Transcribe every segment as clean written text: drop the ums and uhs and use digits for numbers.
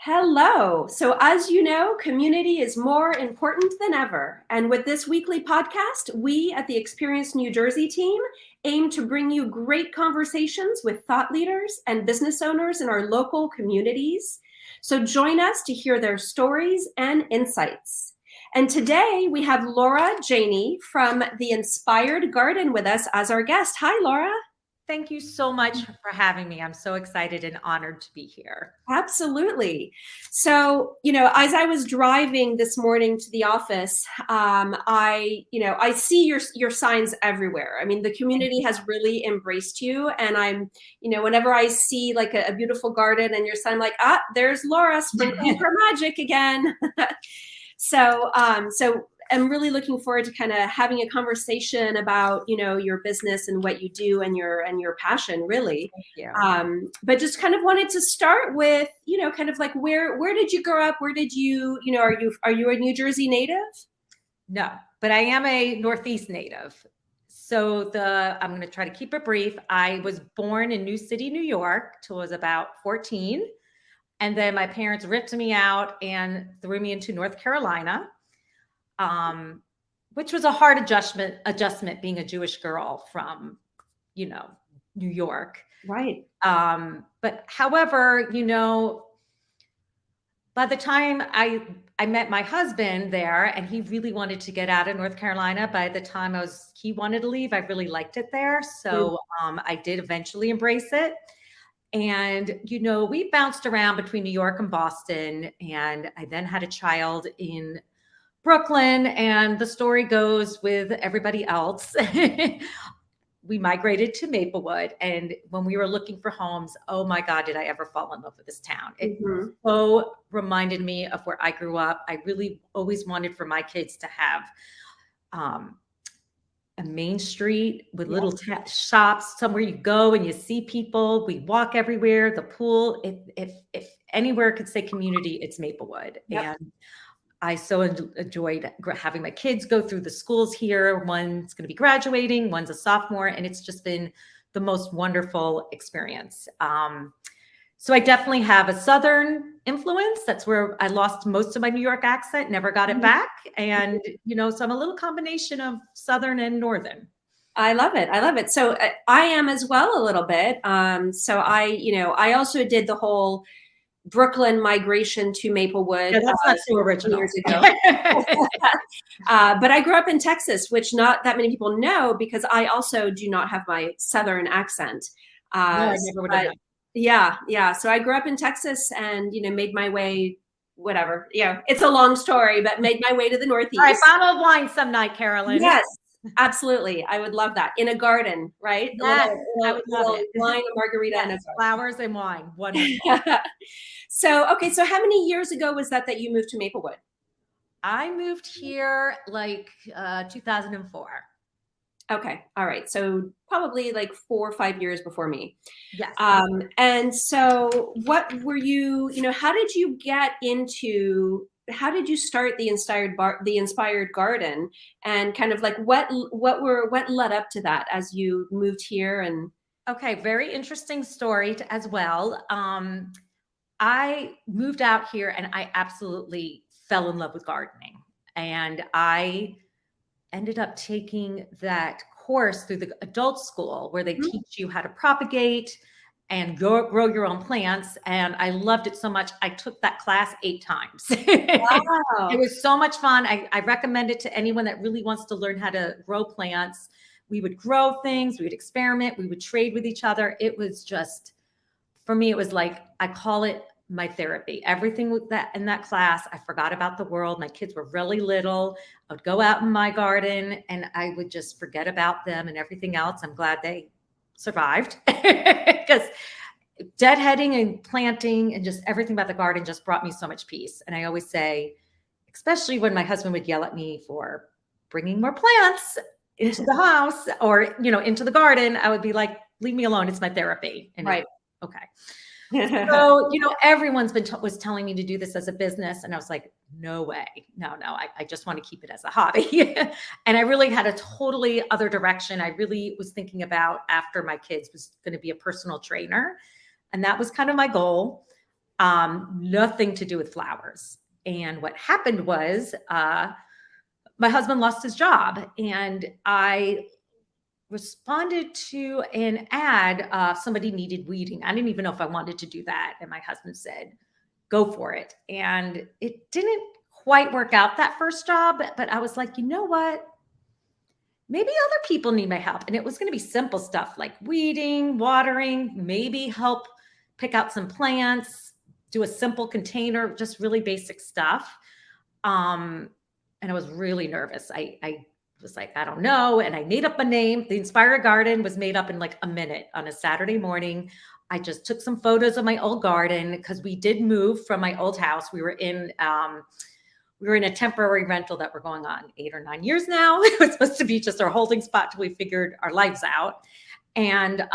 Hello. So, as you know, community is more important than ever. And with this weekly podcast, we at the Experience New Jersey team aim to bring you great conversations with thought leaders and business owners in our local communities. So, join us to hear their stories and insights. And today we have Laura Janney from The Inspired Garden with us as our guest. Hi, Laura. Thank you so much for having me. I'm so excited and honored to be here. Absolutely. So, as I was driving this morning to the office, I see your signs everywhere. I mean, the community has really embraced you, and whenever I see like a beautiful garden and your sign, I'm like, there's Laura sprinkling her magic again. So I'm really looking forward to kind of having a conversation about, your business and what you do and your passion, really. Thank you. But just kind of wanted to start with, kind of like where did you grow up? Where did you, are you a New Jersey native? No, but I am a Northeast native. So I'm going to try to keep it brief. I was born in New City, New York till I was about 14. And then my parents ripped me out and threw me into North Carolina. Which was a hard adjustment being a Jewish girl from, New York. Right. But however, by the time I met my husband there and he really wanted to get out of North Carolina, by the time he wanted to leave, I really liked it there. So I did eventually embrace it. And, we bounced around between New York and Boston, and I then had a child in Brooklyn, and the story goes with everybody else. We migrated to Maplewood, and when we were looking for homes, oh my God, did I ever fall in love with this town. It so reminded me of where I grew up. I really always wanted for my kids to have a main street with little shops, somewhere you go and you see people. We walk everywhere, the pool. If anywhere could say community, it's Maplewood. Yep. And I so enjoyed having my kids go through the schools here. One's going to be graduating, one's a sophomore, and it's just been the most wonderful experience. So I definitely have a Southern influence. That's where I lost most of my New York accent, never got it back. And, so I'm a little combination of Southern and Northern. I love it. I love it. So I am as well a little bit. So I also did the whole Brooklyn migration to Maplewood. Yeah, that's not so original. Years ago. But I grew up in Texas, which not that many people know because I also do not have my Southern accent. No, I never would have. Yeah. So I grew up in Texas and, made my way, whatever. It's a long story, but made my way to the Northeast. All right, bottle of wine some night, Carolyn. Yes. Absolutely. I would love that. In a garden, right? Yes, I would love it. Wine, a margarita, and a flowers and wine. Wonderful. So how many years ago was that you moved to Maplewood? I moved here like 2004. Okay. All right. So probably like 4 or 5 years before me. Yes. And so what were you, how did you start the Inspired Garden, and kind of like what led up to that as you moved here? And okay, very interesting story as well. I moved out here and I absolutely fell in love with gardening, and I ended up taking that course through the adult school where they teach you how to propagate and grow your own plants. And I loved it so much. I took that class 8 times. Wow. It was so much fun. I recommend it to anyone that really wants to learn how to grow plants. We would grow things, we would experiment, we would trade with each other. It was just, for me, it was like, I call it my therapy. Everything with that in that class, I forgot about the world. My kids were really little. I would go out in my garden and I would just forget about them and everything else. I'm glad they survived because deadheading and planting and just everything about the garden just brought me so much peace. And I always say, especially when my husband would yell at me for bringing more plants into the house or, into the garden, I would be like, leave me alone. It's my therapy. And right. Okay. So, everyone's was telling me to do this as a business. And I was like, no way. No, I just want to keep it as a hobby. And I really had a totally other direction. I really was thinking about, after my kids, was going to be a personal trainer. And that was kind of my goal. Nothing to do with flowers. And what happened was my husband lost his job, and I responded to an ad. Somebody needed weeding. I didn't even know if I wanted to do that. And my husband said, go for it. And it didn't quite work out that first job, but I was like, you know what? Maybe other people need my help. And it was going to be simple stuff like weeding, watering, maybe help pick out some plants, do a simple container, just really basic stuff. And I was really nervous. I was like, I don't know. And I made up a name. The Inspire Garden was made up in like a minute on a Saturday morning. I just took some photos of my old garden because we did move from my old house. We were in a temporary rental that we're going on 8 or 9 years now. It was supposed to be just our holding spot till we figured our lives out. And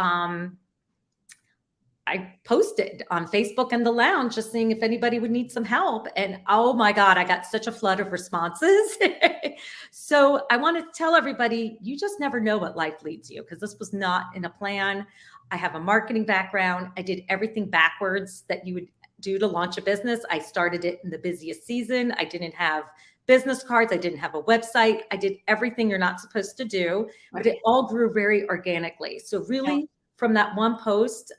I posted on Facebook and the lounge just seeing if anybody would need some help. And oh my God, I got such a flood of responses. So I want to tell everybody, you just never know what life leads you, because this was not in a plan. I have a marketing background. I did everything backwards that you would do to launch a business. I started it in the busiest season. I didn't have business cards. I didn't have a website. I did everything you're not supposed to do, but it all grew very organically. So really from that one post,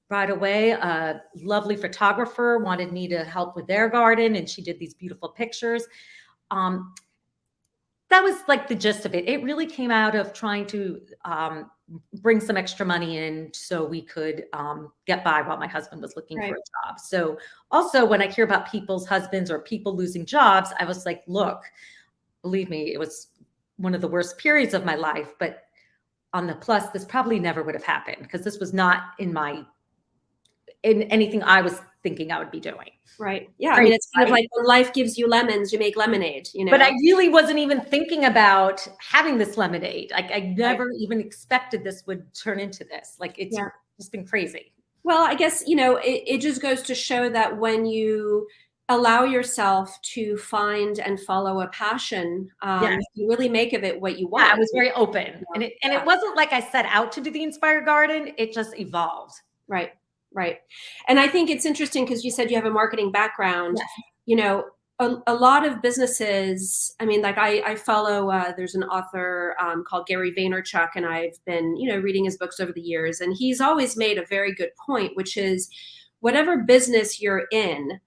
right away, a lovely photographer wanted me to help with their garden, and she did these beautiful pictures. That was like the gist of it. It really came out of trying to bring some extra money in so we could get by while my husband was looking for a job. So also when I hear about people's husbands or people losing jobs, I was like, look, believe me, it was one of the worst periods of my life. But on the plus, this probably never would have happened because this was not in anything I was thinking I would be doing. Right. Yeah. I mean, it's kind of like when life gives you lemons, you make lemonade, you know. But I really wasn't even thinking about having this lemonade. Like I never even expected this would turn into this. Like it's just been crazy. Well, I guess, you know, it just goes to show that when you allow yourself to find and follow a passion, you really make of it what you want. Yeah, I was very open. And it wasn't like I set out to do the Inspire Garden. It just evolved. Right. Right. And I think it's interesting because you said you have a marketing background. Yes. You know, a lot of businesses, I mean, like I follow, there's an author called Gary Vaynerchuk, and I've been, you know, reading his books over the years. And he's always made a very good point, which is whatever business you're in,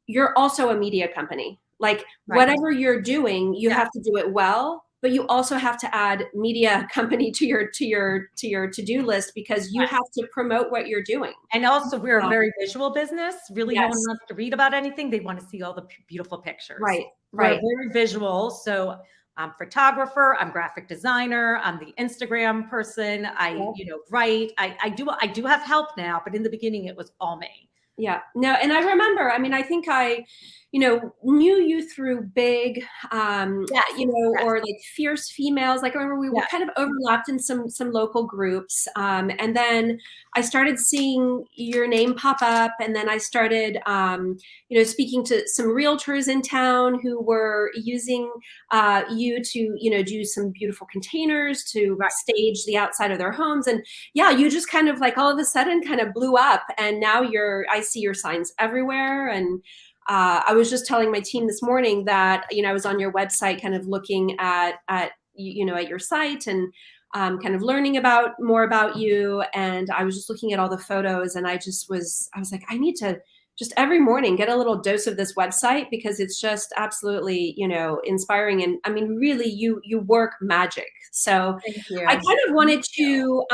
you're also a media company. Like whatever you're doing, you have to do it well. But you also have to add media company to your to-do list because you have to promote what you're doing. And also we're a very visual business. Really, no one wants to read about anything. They want to see all the beautiful pictures. Right. We're very visual. So I'm photographer, I'm graphic designer, I'm the Instagram person. I write. I do have help now, but in the beginning it was all me. Yeah. No, and I remember, I mean, I think I, you know, knew you through big, or like Fierce Females. Like I remember we were kind of overlapped in some local groups. And then I started seeing your name pop up. And then I started, speaking to some realtors in town who were using you to, do some beautiful containers to stage the outside of their homes. And you just kind of like all of a sudden kind of blew up. And now I see your signs everywhere. And I was just telling my team this morning that, I was on your website kind of looking at your site and kind of learning more about you. And I was just looking at all the photos and I was like, I need to just every morning get a little dose of this website because it's just absolutely, inspiring. And I mean, really you work magic. So I kind of wanted to,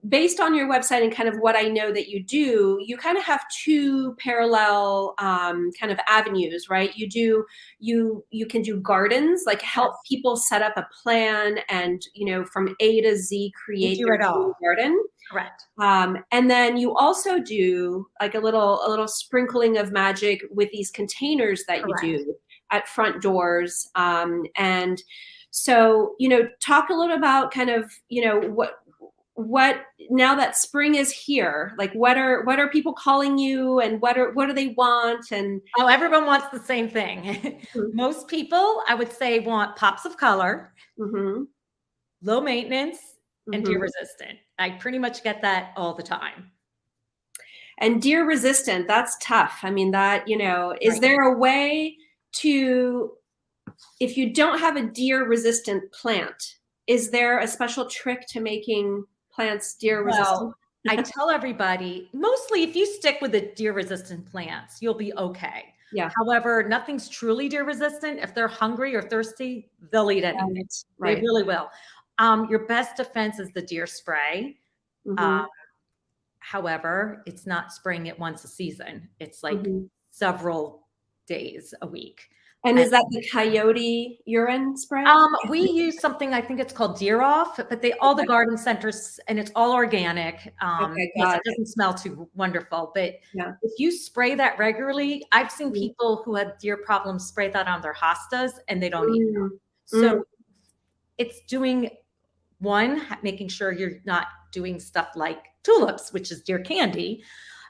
based on your website and kind of what I know that you do, you kind of have two parallel kind of avenues, right? You can do gardens, like help people set up a plan and, from A to Z create their own garden. Correct. And then you also do like a little sprinkling of magic with these containers that you do at front doors. And so, talk a little about kind of, what now that spring is here, like what are people calling you and what do they want? And everyone wants the same thing. Most people, I would say, want pops of color, low maintenance, and deer resistant. I pretty much get that all the time. And deer resistant, that's tough. I mean, that, is Right. there a way to, if you don't have a deer resistant plant, is there a special trick to making plants deer resistant? Well, I tell everybody, mostly if you stick with the deer resistant plants, you'll be okay. Yeah. However, nothing's truly deer resistant. If they're hungry or thirsty, they'll eat anything. They Right. really will. Your best defense is the deer spray. Mm-hmm. However, it's not spraying it once a season. It's like Mm-hmm. several days a week. And is that the coyote urine spray? We use something, I think it's called Deer Off, but all the garden centers, and it's all organic. Okay, Yes, got it doesn't smell too wonderful, but Yeah. if you spray that regularly, I've seen Mm. people who have deer problems spray that on their hostas and they don't eat them. Mm. So it's doing making sure you're not doing stuff like tulips, which is deer candy,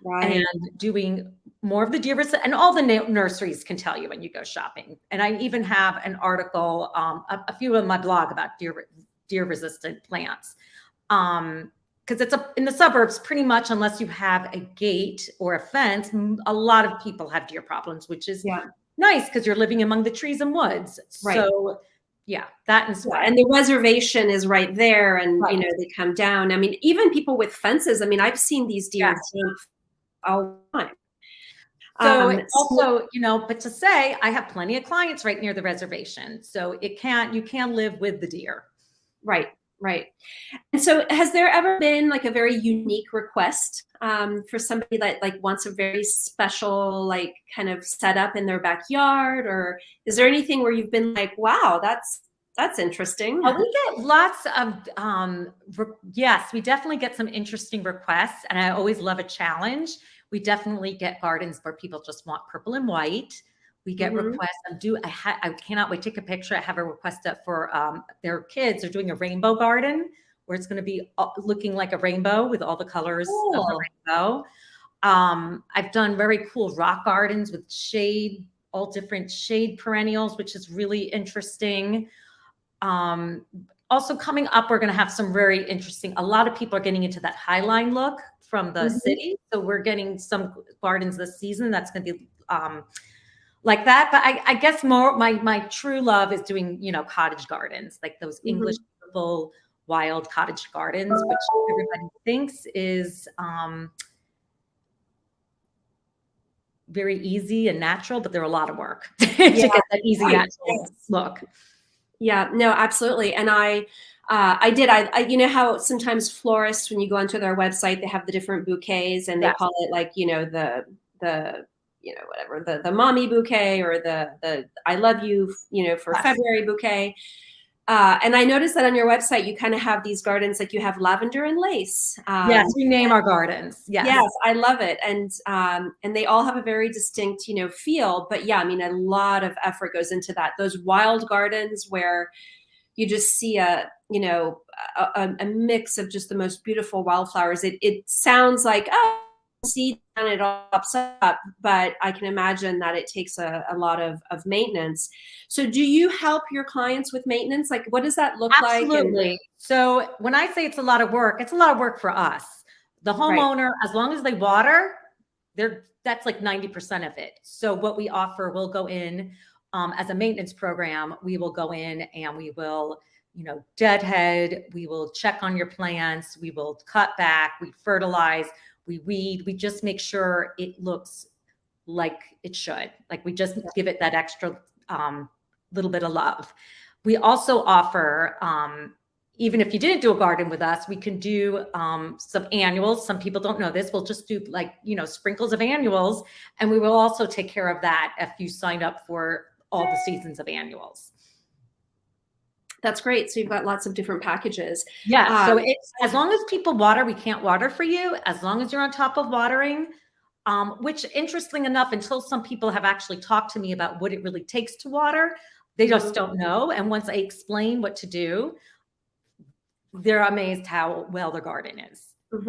Right. and doing more of the deer and all the nurseries can tell you when you go shopping. And I even have an article, a few on my blog about deer resistant plants. Because it's in the suburbs, pretty much, unless you have a gate or a fence, a lot of people have deer problems, which is nice because you're living among the trees and woods. Right. So yeah, that and spray. And the reservation is right there, and they come down. I mean, even people with fences. I mean, I've seen these deer jump all the time. So also, but to say, I have plenty of clients right near the reservation, so you can live with the deer. Right. And so has there ever been like a very unique request for somebody that like wants a very special, like kind of setup in their backyard? Or is there anything where you've been like, wow, that's interesting? Oh, we get lots of, yes, we definitely get some interesting requests. And I always love a challenge. We definitely get gardens where people just want purple and white. We get requests. I cannot wait to take a picture. I have a request up for their kids are doing a rainbow garden where it's going to be looking like a rainbow with all the colors of the rainbow. I've done very cool rock gardens with shade, all different shade perennials, which is really interesting. Also coming up, we're going to have some very interesting, a lot of people are getting into that highline look from the city. So we're getting some gardens this season that's going to be like that. But I guess more my true love is doing, cottage gardens, like those English beautiful wild cottage gardens, which everybody thinks is very easy and natural, but they're a lot of work to get that easy natural look. Yeah, no, absolutely. And I how sometimes florists, when you go onto their website, they have the different bouquets and they call it like, the whatever, the mommy bouquet or the I love you, for February bouquet. And I noticed that on your website, you kind of have these gardens, like you have Lavender and Lace. Yes, we name our gardens. Yes, I love it. And they all have a very distinct, feel. But yeah, I mean, a lot of effort goes into that. Those wild gardens where you just see a mix of just the most beautiful wildflowers. It sounds like, seed and it all pops up, but I can imagine that it takes a lot of maintenance. So do you help your clients with maintenance? Like, what does that look like? Absolutely. So when I say it's a lot of work, it's a lot of work for us. The homeowner, as long as they water, that's like 90% of it. So what we offer, we'll go in as a maintenance program. We will go in and we will, deadhead. We will check on your plants. We will cut back. We fertilize. We weed. We just make sure it looks like it should. Like we just give it that extra little bit of love. We also offer, even if you didn't do a garden with us, we can do some annuals. Some people don't know this. We'll just do sprinkles of annuals. And we will also take care of that if you sign up for all the seasons of annuals. That's great. So you've got lots of different packages. Yeah. So it's, as long as people water, we can't water for you. As long as you're on top of watering, which interesting enough, until some people have actually talked to me about what it really takes to water, they just don't know. And once I explain what to do, they're amazed how well their garden is. I've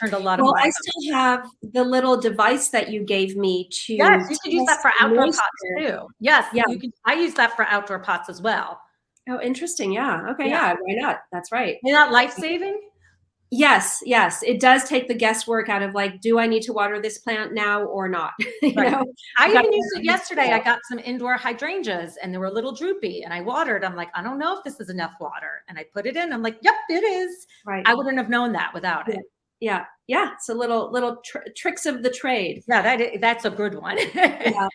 turned a lot of. Well, I still have the little device that you gave me to. Yes, you could use that for outdoor pots too. Yes, you can. I use that for outdoor pots as well. Oh, interesting. Yeah. Okay. Yeah. Why not? That's right. Isn't that life-saving? Yes, yes. It does take the guesswork out of like, do I need to water this plant now or not? Right. I I've got even to used it yesterday. I got some indoor hydrangeas and they were a little droopy and I watered. I'm like, I don't know if this is enough water. And I put it in. I'm like, yep, it is. right. I wouldn't have known that without Yeah. it. Yeah. Yeah. It's a little tricks of the trade. Yeah, that's a good one. Yeah.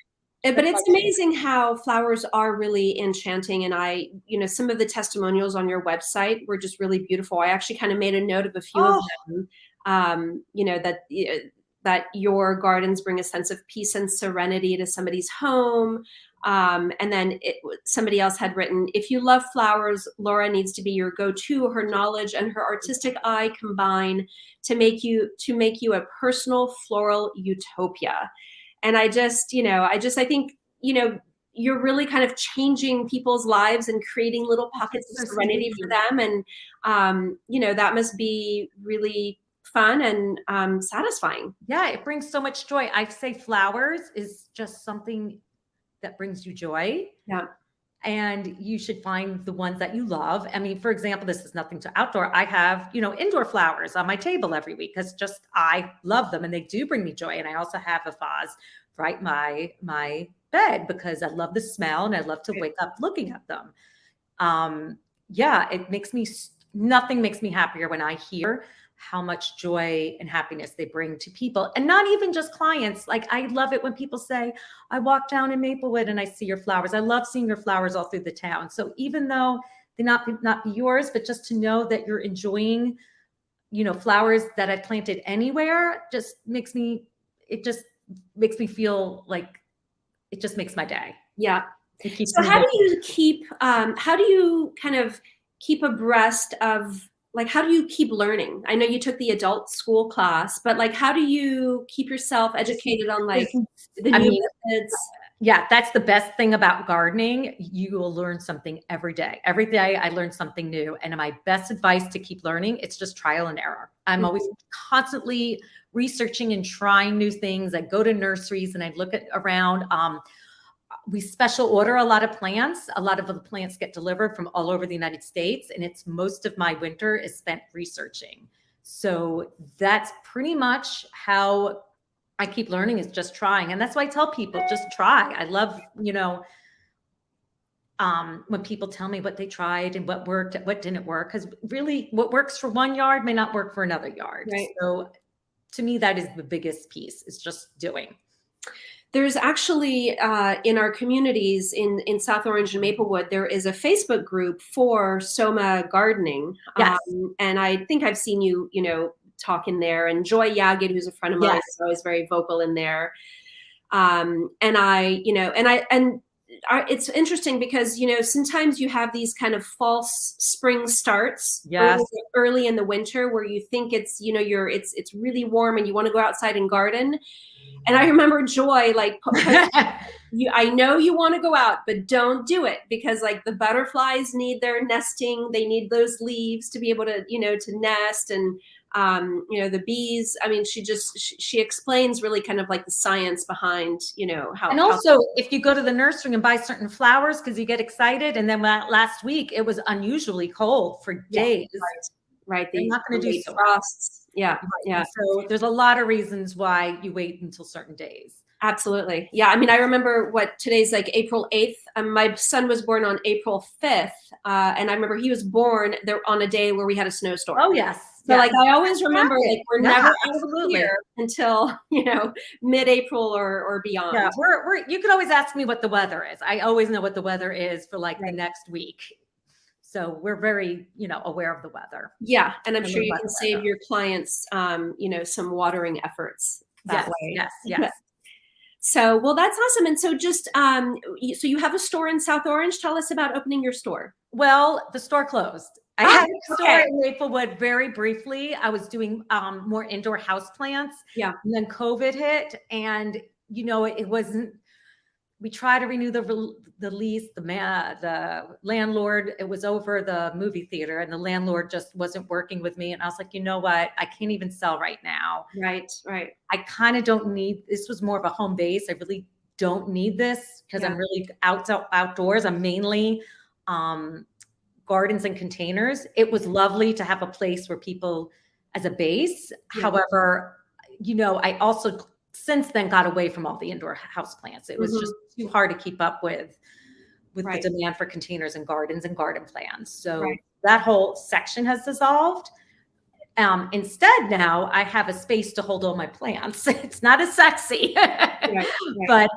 But That's it's like, amazing how flowers are really enchanting. And some of the testimonials on your website were just really beautiful. I actually kind of made a note of a few of oh, them. That your gardens bring a sense of peace and serenity to somebody's home. And then somebody else had written, if you love flowers, Laura needs to be your go-to. Her knowledge and her artistic eye combine to make you a personal floral utopia. And I think, you're really kind of changing people's lives and creating little pockets of so serenity sweet. for them. And, that must be really fun and satisfying. Yeah, it brings so much joy. I say flowers is just something that brings you joy. Yeah. And you should find the ones that you love. I mean, for example, this is nothing to outdoor. I have, indoor flowers on my table every week because just I love them and they do bring me joy. And I also have a vase right my bed because I love the smell and I love to wake up looking at them. Yeah, nothing makes me happier when I hear how much joy and happiness they bring to people, and not even just clients. Like, I love it when people say, I walk down in Maplewood and I see your flowers. I love seeing your flowers all through the town. So even though they not be yours, but just to know that you're enjoying, flowers that I've planted anywhere just makes me feel like it just makes my day. Yeah. It keeps So me how do you kind of keep abreast of, like, how do you keep learning? I know you took the adult school class, but like, how do you keep yourself educated on like the new methods? Yeah, that's the best thing about gardening. You will learn something every day. Every day I learn something new. And my best advice to keep learning, it's just trial and error. I'm always constantly researching and trying new things. I go to nurseries and I look around. We special order a lot of plants. A lot of the plants get delivered from all over the United States. And most of my winter is spent researching. So that's pretty much how I keep learning, is just trying. And that's why I tell people, just try. I love, when people tell me what they tried and what worked, what didn't work, because really what works for one yard may not work for another yard. Right. So to me, that is the biggest piece, is just doing. There's actually in our communities in South Orange and Maplewood, there is a Facebook group for Soma gardening. Yes. And I think I've seen you, talk in there. And Joy Yagged, who's a friend of mine, is always very vocal in there. It's interesting because, sometimes you have these kind of false spring starts early in the winter where you think it's, it's really warm and you want to go outside and garden. And I remember Joy, like, I know you want to go out, but don't do it, because like the butterflies need their nesting. They need those leaves to be able to, to nest. And, the bees, I mean, she explains really kind of like the science behind, how. And also, if you go to the nursery and buy certain flowers because you get excited, and then last week it was unusually cold for days. Right. They're not going to do frosts. Yeah. Yeah. So there's a lot of reasons why you wait until certain days. Absolutely. Yeah. I mean, I remember today's like April 8th. My son was born on April 5th. And I remember he was born there on a day where we had a snowstorm. Oh, yes. So like, I always remember, like, we're never out of here until, mid-April or beyond. Yeah. You could always ask me what the weather is. I always know what the weather is for like the next week. So we're very, aware of the weather. Yeah. And I'm sure you can save your clients, some watering efforts that way. Yes. So, well, that's awesome. And so just, so you have a store in South Orange. Tell us about opening your store. Well, the store closed. I had a store in Maplewood very briefly. I was doing more indoor house plants. Yeah. And then COVID hit, and, it wasn't, we tried to renew the lease, the landlord, it was over the movie theater, and the landlord just wasn't working with me. And I was like, you know what? I can't even sell right now. Right. I kind of don't need, this was more of a home base. I really don't need this because I'm really outdoors. I'm mainly gardens and containers. It was lovely to have a place where people, as a base. Yeah. However, I also since then got away from all the indoor house plants. It was just too hard to keep up with Right. the demand for containers and gardens and garden plants. So Right. that whole section has dissolved. Instead, now I have a space to hold all my plants. It's not as sexy, Right. but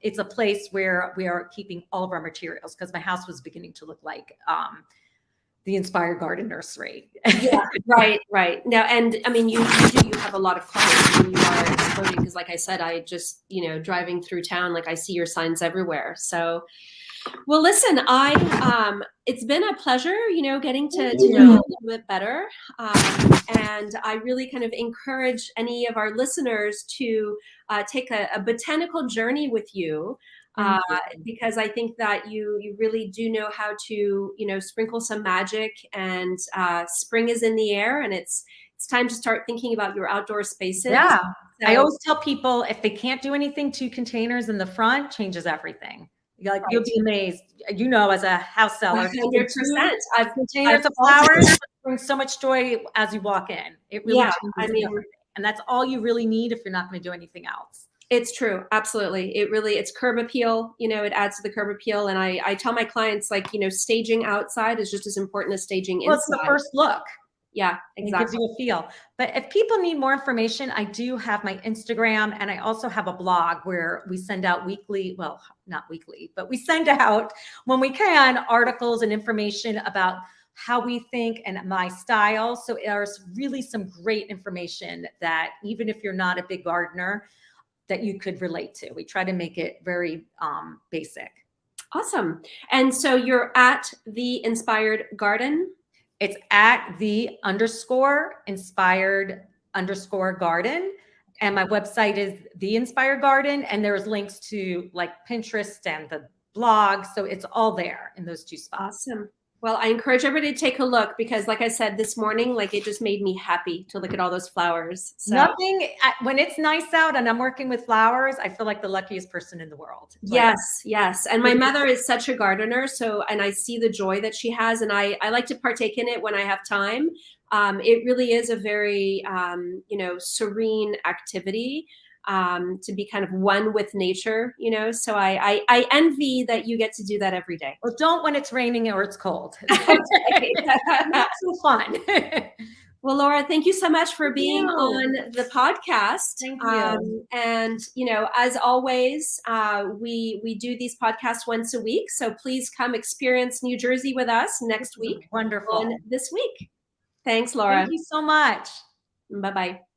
it's a place where we are keeping all of our materials, because my house was beginning to look like the Inspired Garden Nursery. Yeah, right. Now, and I mean, you have a lot of clients and you are exploding, because like I said, I just, driving through town, like I see your signs everywhere. So, well, listen, it's been a pleasure, getting to know you a little bit better. And I really kind of encourage any of our listeners to take a botanical journey with you. Because I think that you really do know how to, sprinkle some magic, and spring is in the air, and it's time to start thinking about your outdoor spaces. Yeah. So, I always tell people, if they can't do anything, 2 containers in the front changes everything. You'll be amazed. As a house seller, 100%. Containers of flowers bring so much joy as you walk in. It really changes everything. And that's all you really need if you're not going to do anything else. It's true. Absolutely. It's curb appeal, it adds to the curb appeal. And I tell my clients, like, staging outside is just as important as staging inside. Well, it's the first look. Yeah, exactly. It gives you a feel. But if people need more information, I do have my Instagram, and I also have a blog where we send out weekly, well, not weekly, but we send out, when we can, articles and information about how we think and my style. So there's really some great information that even if you're not a big gardener, that you could relate to. We try to make it very basic. Awesome. And so you're at the Inspired Garden? It's at _inspired_garden. And my website is The Inspired Garden. And there's links to like Pinterest and the blog. So it's all there in those 2 spots. Awesome. Well, I encourage everybody to take a look, because like I said this morning, like it just made me happy to look at all those flowers. So. When it's nice out and I'm working with flowers, I feel like the luckiest person in the world. Yes. And my mother is such a gardener. And I see the joy that she has, and I like to partake in it when I have time. It really is a very, serene activity. To be kind of one with nature, so I envy that you get to do that every day. Well, don't when it's raining or it's cold. That's so fun. Well, Laura, thank you so much for being on the podcast. Thank you. And, as always, we do these podcasts once a week. So please come experience New Jersey with us next week. Wonderful. This week. Thanks, Laura. Thank you so much. Bye-bye.